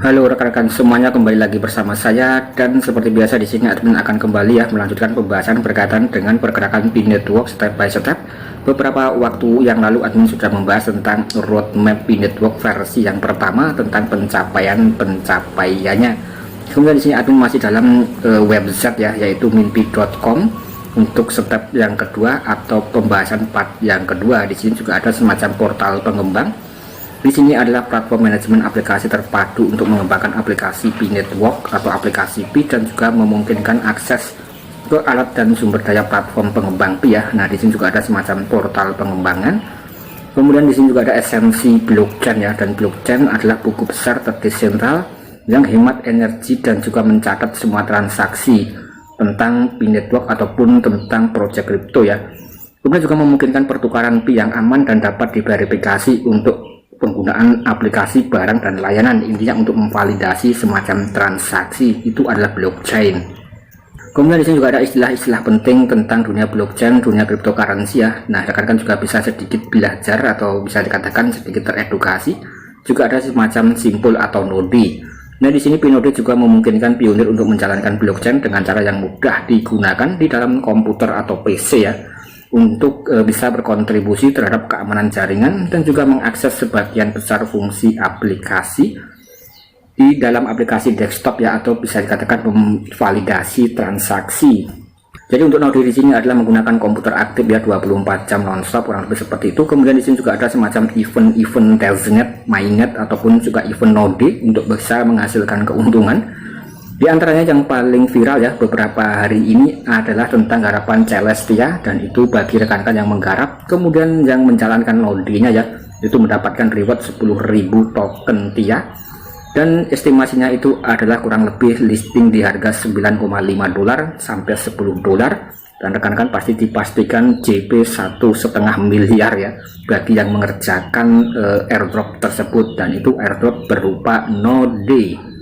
Halo rekan-rekan semuanya, kembali lagi bersama saya, dan seperti biasa di sini admin akan kembali melanjutkan pembahasan berkaitan dengan pergerakan Pi Network step by step. Beberapa waktu yang lalu admin sudah membahas tentang roadmap Pi Network versi yang pertama tentang pencapaiannya. Kemudian di sini admin masih dalam website yaitu minpi.com untuk step yang kedua atau pembahasan part yang kedua. Di sini juga ada semacam portal pengembang. Di sini adalah platform manajemen aplikasi terpadu untuk mengembangkan aplikasi Pi Network atau aplikasi Pi, dan juga memungkinkan akses ke alat dan sumber daya platform pengembang Pi . Nah, di sini juga ada semacam portal pengembangan. Kemudian di sini juga ada esensi blockchain dan blockchain adalah buku besar terdesentral yang hemat energi dan juga mencatat semua transaksi tentang Pi Network ataupun tentang proyek kripto . Kemudian juga memungkinkan pertukaran Pi yang aman dan dapat diverifikasi untuk penggunaan aplikasi, barang, dan layanan. Intinya untuk memvalidasi semacam transaksi itu adalah blockchain. Kemudian di sini juga ada istilah-istilah penting tentang dunia blockchain, dunia cryptocurrency . Nah, rekan-rekan juga bisa sedikit belajar atau bisa dikatakan sedikit teredukasi. Juga ada semacam simpul atau node. Nah, di sini Pinode juga memungkinkan pionir untuk menjalankan blockchain dengan cara yang mudah digunakan di dalam komputer atau PC untuk bisa berkontribusi terhadap keamanan jaringan dan juga mengakses sebagian besar fungsi aplikasi di dalam aplikasi desktop atau bisa dikatakan memvalidasi transaksi. Jadi untuk node di sini adalah menggunakan komputer aktif 24 jam nonstop, kurang lebih seperti itu. Kemudian di sini juga ada semacam event testnet, mainnet ataupun juga event node untuk bisa menghasilkan keuntungan. Di antaranya yang paling viral beberapa hari ini adalah tentang garapan Celestia, dan itu bagi rekan-rekan yang menggarap kemudian yang menjalankan node-nya itu mendapatkan reward 10.000 token TIA, dan estimasinya itu adalah kurang lebih listing di harga $9,5 sampai $10, dan rekan-rekan pasti dipastikan JP 1,5 miliar bagi yang mengerjakan airdrop tersebut, dan itu airdrop berupa node.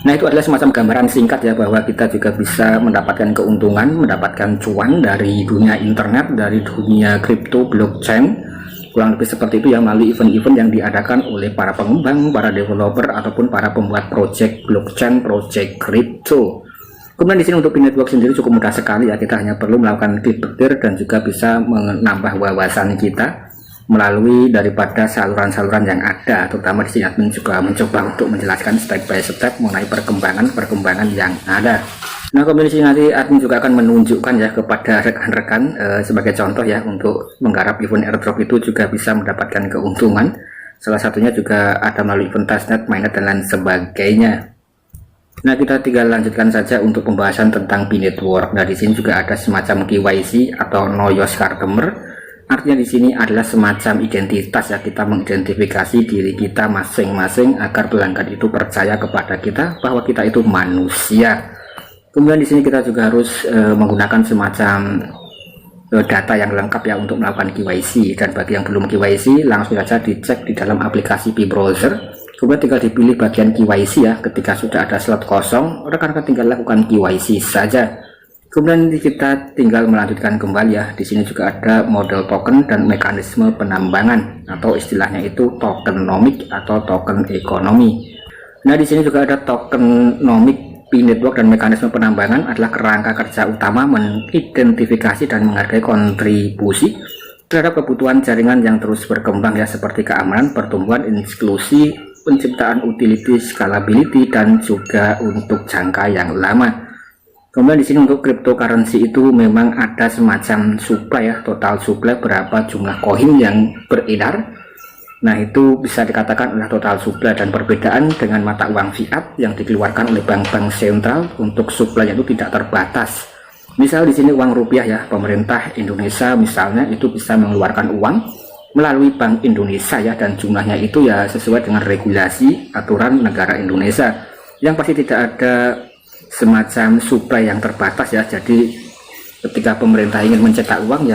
Nah, itu adalah semacam gambaran singkat bahwa kita juga bisa mendapatkan keuntungan, mendapatkan cuan dari dunia internet, dari dunia kripto blockchain, kurang lebih seperti itu melalui event-event yang diadakan oleh para pengembang, para developer, ataupun para pembuat project blockchain, project kripto. Kemudian di sini untuk Pi Network sendiri cukup mudah sekali kita hanya perlu melakukan klik petir dan juga bisa menambah wawasan kita melalui daripada saluran-saluran yang ada. Terutama di sini admin juga mencoba untuk menjelaskan step by step mengenai perkembangan yang ada. Nah, kemudian di sini nanti admin juga akan menunjukkan kepada rekan-rekan sebagai contoh untuk menggarap event airdrop itu juga bisa mendapatkan keuntungan. Salah satunya juga ada melalui event testnet, mainnet, dan lain sebagainya. Nah, kita tinggal lanjutkan saja untuk pembahasan tentang Pi Network. Nah, di sini juga ada semacam KYC atau Know Your Customer. Artinya di sini adalah semacam identitas kita mengidentifikasi diri kita masing-masing agar pelanggan itu percaya kepada kita bahwa kita itu manusia. Kemudian di sini kita juga harus menggunakan semacam data yang lengkap untuk melakukan KYC, dan bagi yang belum KYC langsung saja dicek di dalam aplikasi Pi Browser. Kemudian tinggal dipilih bagian KYC ketika sudah ada slot kosong, rekan-rekan tinggal lakukan KYC saja. Kemudian kita tinggal melanjutkan kembali Di sini juga ada model token dan mekanisme penambangan, atau istilahnya itu tokenomic atau token ekonomi. Nah, di sini juga ada tokenomic Pi Network dan mekanisme penambangan adalah kerangka kerja utama mengidentifikasi dan menghargai kontribusi terhadap kebutuhan jaringan yang terus berkembang seperti keamanan, pertumbuhan, inklusi, penciptaan utility, scalability, dan juga untuk jangka yang lama. Kemudian di sini untuk cryptocurrency itu memang ada semacam supply total supply berapa jumlah koin yang beredar. Nah, itu bisa dikatakan adalah total supply, dan perbedaan dengan mata uang fiat yang dikeluarkan oleh bank-bank sentral untuk supply itu tidak terbatas. Misal di sini uang rupiah pemerintah Indonesia misalnya itu bisa mengeluarkan uang melalui Bank Indonesia dan jumlahnya itu sesuai dengan regulasi aturan negara Indonesia, yang pasti tidak ada semacam supply yang terbatas jadi ketika pemerintah ingin mencetak uang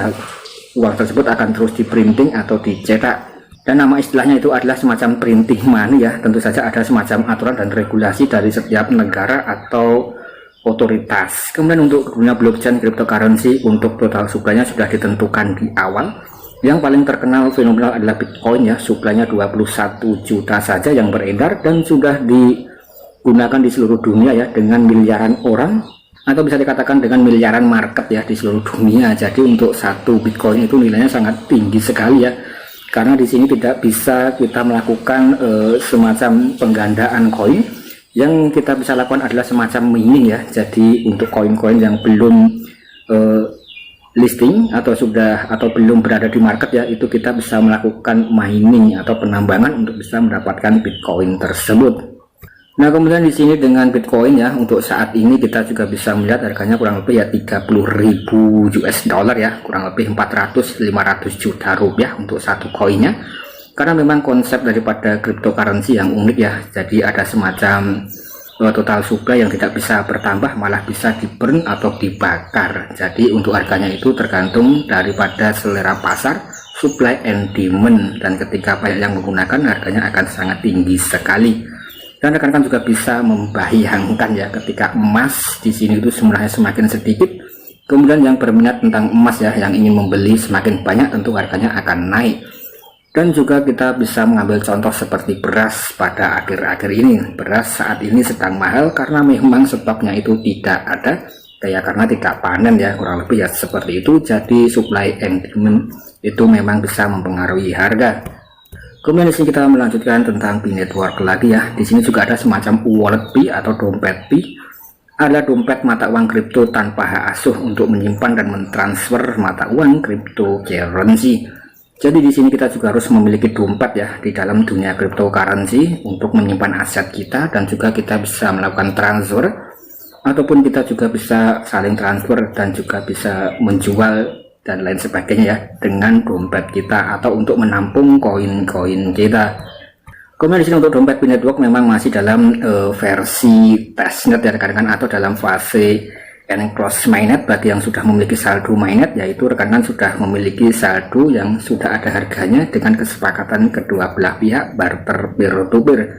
uang tersebut akan terus di printing atau dicetak, dan nama istilahnya itu adalah semacam printing money tentu saja ada semacam aturan dan regulasi dari setiap negara atau otoritas. Kemudian untuk guna blockchain cryptocurrency untuk total supply-nya sudah ditentukan di awal. Yang paling terkenal fenomenal adalah Bitcoin supply-nya 21 juta saja yang beredar dan sudah di gunakan di seluruh dunia ya, dengan miliaran orang atau bisa dikatakan dengan miliaran market ya di seluruh dunia. Jadi untuk satu Bitcoin itu nilainya sangat tinggi sekali ya, karena di sini tidak bisa kita melakukan semacam penggandaan koin. Yang kita bisa lakukan adalah semacam mining ya. Jadi untuk koin-koin yang belum listing atau belum berada di market ya, itu kita bisa melakukan mining atau penambangan untuk bisa mendapatkan Bitcoin tersebut. Nah, kemudian di sini dengan Bitcoin ya, untuk saat ini kita juga bisa melihat harganya kurang lebih ya 30.000 US dollar ya, kurang lebih 400-500 juta rupiah untuk satu koinnya. Karena memang konsep daripada cryptocurrency yang unik ya, jadi ada semacam total supply yang tidak bisa bertambah, malah bisa di burn atau dibakar. Jadi untuk harganya itu tergantung daripada selera pasar, supply and demand, dan ketika banyak yang menggunakan harganya akan sangat tinggi sekali. Dan rekan-rekan juga bisa membayangkan ya, ketika emas di sini itu jumlahnya semakin sedikit, kemudian yang berminat tentang emas ya, yang ingin membeli semakin banyak, tentu harganya akan naik. Dan juga kita bisa mengambil contoh seperti beras pada akhir-akhir ini. Beras saat ini sedang mahal karena memang stoknya itu tidak ada, kayak karena tidak panen ya, kurang lebih ya seperti itu. Jadi supply and demand itu memang bisa mempengaruhi harga. Kemudian di sini kita melanjutkan tentang Pi Network lagi ya. Di sini juga ada semacam wallet Pi atau dompet Pi. Adalah dompet mata uang kripto tanpa hak asuh untuk menyimpan dan mentransfer mata uang cryptocurrency. Jadi di sini kita juga harus memiliki dompet ya di dalam dunia cryptocurrency untuk menyimpan aset kita, dan juga kita bisa melakukan transfer, ataupun kita juga bisa saling transfer dan juga bisa menjual dan lain sebagainya ya dengan dompet kita, atau untuk menampung koin-koin kita. Kemudian di sini untuk dompet Pi Network memang masih dalam versi testnet ya rekan-rekan, atau dalam fase enclosed mainnet. Bagi yang sudah memiliki saldo mainnet, yaitu rekan-rekan sudah memiliki saldo yang sudah ada harganya dengan kesepakatan kedua belah pihak, barter peer to peer.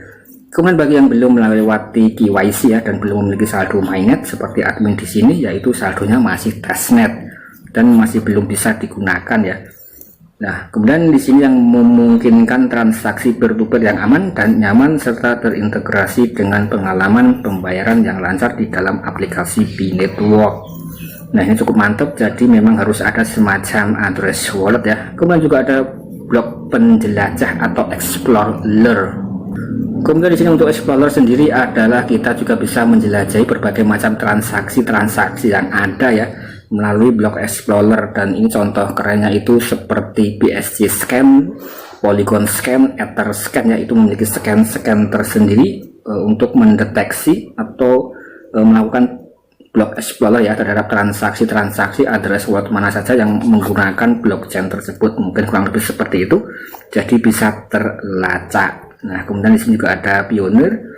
Kemudian bagi yang belum melewati KYC ya dan belum memiliki saldo mainnet seperti admin di sini, yaitu saldonya masih testnet dan masih belum bisa digunakan ya. Nah, kemudian di sini yang memungkinkan transaksi peer-to-peer yang aman dan nyaman serta terintegrasi dengan pengalaman pembayaran yang lancar di dalam aplikasi Pi Network. Nah, ini cukup mantap. Jadi memang harus ada semacam address wallet ya. Kemudian juga ada blok penjelajah atau explorer. Kemudian di sini untuk explorer sendiri adalah kita juga bisa menjelajahi berbagai macam transaksi yang ada ya melalui blok explorer. Dan ini contoh kerennya itu seperti BSC Scan, Polygon Scan, Ether Scan ya, itu memiliki scan tersendiri untuk mendeteksi atau melakukan blok explorer ya terhadap transaksi address wallet mana saja yang menggunakan blockchain tersebut. Mungkin kurang lebih seperti itu, jadi bisa terlacak. Nah, kemudian di sini juga ada Pioneer.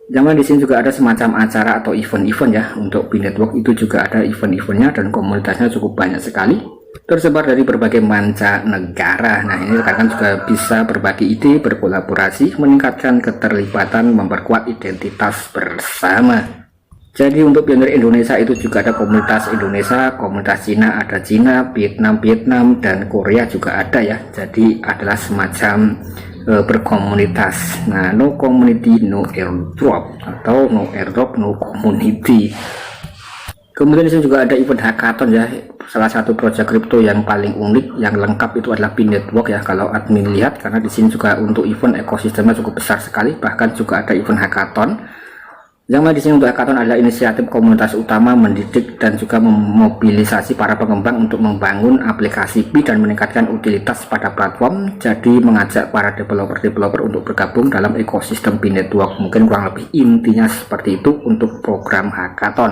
Jangan di sini juga ada semacam acara atau event-event ya. Untuk Pi Network itu juga ada event-eventnya dan komunitasnya cukup banyak sekali, tersebar dari berbagai mancanegara. Nah, ini rekan-rekan juga bisa berbagi ide, berkolaborasi, meningkatkan keterlibatan, memperkuat identitas bersama. Jadi untuk Pioneer Indonesia itu juga ada komunitas Indonesia, komunitas Cina ada Cina, Vietnam, dan Korea juga ada ya. Jadi adalah semacam berkomunitas. Nah, no community no airdrop, atau no airdrop no community. Kemudian disini juga ada event hackathon ya, salah satu proyek kripto yang paling unik yang lengkap itu adalah Pi Network ya kalau admin lihat, karena di sini juga untuk event ekosistemnya cukup besar sekali. Bahkan juga ada event hackathon. Yang mana di sini untuk hackathon adalah inisiatif komunitas utama mendidik dan juga memobilisasi para pengembang untuk membangun aplikasi Pi dan meningkatkan utilitas pada platform. Jadi mengajak para developer untuk bergabung dalam ekosistem Pi Network. Mungkin kurang lebih intinya seperti itu untuk program hackathon.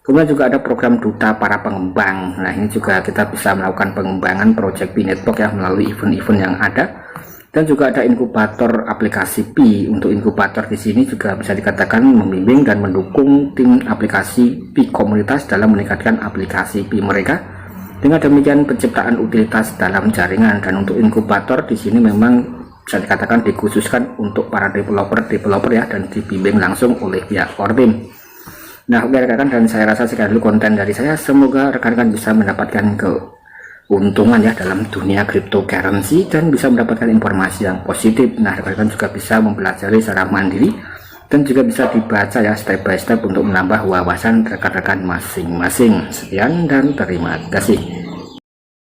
Kemudian juga ada program duta para pengembang. Nah, ini juga kita bisa melakukan pengembangan project Pi Network ya melalui event-event yang ada. Dan juga ada inkubator aplikasi Pi. Untuk inkubator di sini juga bisa dikatakan membimbing dan mendukung tim aplikasi Pi komunitas dalam meningkatkan aplikasi Pi mereka. Dengan demikian penciptaan utilitas dalam jaringan. Dan untuk inkubator di sini memang bisa dikatakan dikhususkan untuk para developer ya, dan dibimbing langsung oleh pihak core team. Nah, oke rekan-rekan, dan saya rasa sekian dulu konten dari saya. Semoga rekan-rekan bisa mendapatkan keuntungan ya dalam dunia cryptocurrency dan bisa mendapatkan informasi yang positif. Nah, rekan-rekan juga bisa mempelajari secara mandiri dan juga bisa dibaca ya step by step untuk menambah wawasan rekan-rekan masing-masing. Sekian dan terima kasih.